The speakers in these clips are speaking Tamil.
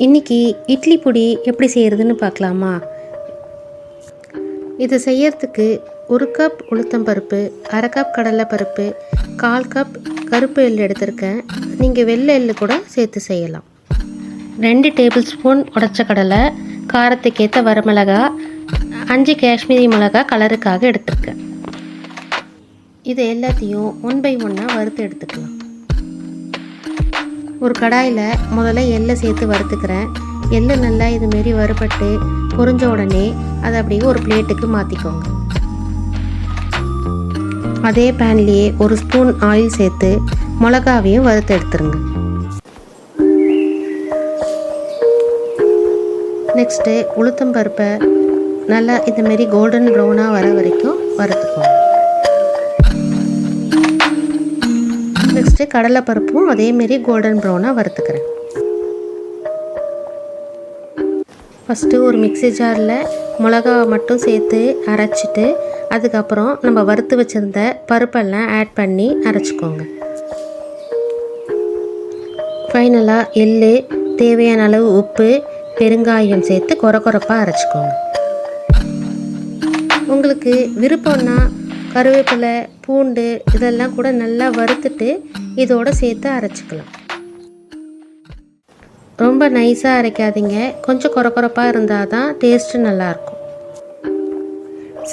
இன்றைக்கி இட்லி பொடி எப்படி செய்கிறதுன்னு பார்க்கலாமா? இது செய்யறதுக்கு 1 கப் உளுத்தம்பருப்பு, 1/2 கப் கடலைப்பருப்பு, 1/4 கப் கருப்பு எள் எடுத்திருக்கேன். நீங்கள் வெள்ளை எள்ளு கூட சேர்த்து செய்யலாம். 2 டேபிள் ஸ்பூன் உடைச்ச கடலை, காரத்துக்கேற்ற வரமிளகா, 5 காஷ்மீரி மிளகா கலருக்காக எடுத்திருக்கேன். இது எல்லாத்தையும் 1 by 1 வறுத்து எடுத்துக்கலாம். ஒரு கடாயில் முதல்ல எள்ளை சேர்த்து வறுத்துக்கிறேன். எள்ளு நல்லா இதுமாரி வறுபட்டு பொரிஞ்ச உடனே அதை அப்படியே ஒரு பிளேட்டுக்கு மாற்றிக்கோங்க. அதே பேன்லேயே 1 ஸ்பூன் ஆயில் சேர்த்து மிளகாவையும் வறுத்து எடுத்துருங்க. நெக்ஸ்ட்டு உளுத்தம்பருப்பை நல்லா இதுமாரி கோல்டன் ப்ரௌனாக வர வரைக்கும் வறுத்துக்கோங்க. நெக்ஸ்ட்டு கடலைப்பருப்பும் அதேமாரி கோல்டன் ப்ரௌனாக வறுத்துக்கிறேன். ஃபஸ்ட்டு ஒரு மிக்ஸி ஜாரில் மிளகாவை மட்டும் சேர்த்து அரைச்சிட்டு அதுக்கப்புறம் நம்ம வறுத்து வச்சுருந்த பருப்பெல்லாம் ஆட் பண்ணி அரைச்சிக்கோங்க. ஃபைனலாக எள்ளு, தேவையான அளவு உப்பு, பெருங்காயம் சேர்த்து கொரப்பாக அரைச்சிக்கோங்க. உங்களுக்கு விருப்பம்னா கருவேப்பிலை, பூண்டு இதெல்லாம் கூட நல்லா வறுத்துட்டு இதோடு சேர்த்து அரைச்சிக்கலாம். ரொம்ப நைஸாக அரைக்காதீங்க, கொஞ்சம் கொரப்பாக இருந்தால் தான் டேஸ்ட்டு நல்லாயிருக்கும்.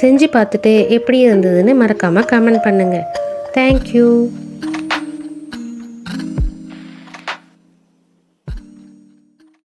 செஞ்சு பார்த்துட்டு எப்படி இருந்ததுன்னு மறக்காமல் கமெண்ட் பண்ணுங்கள். தேங்க்யூ.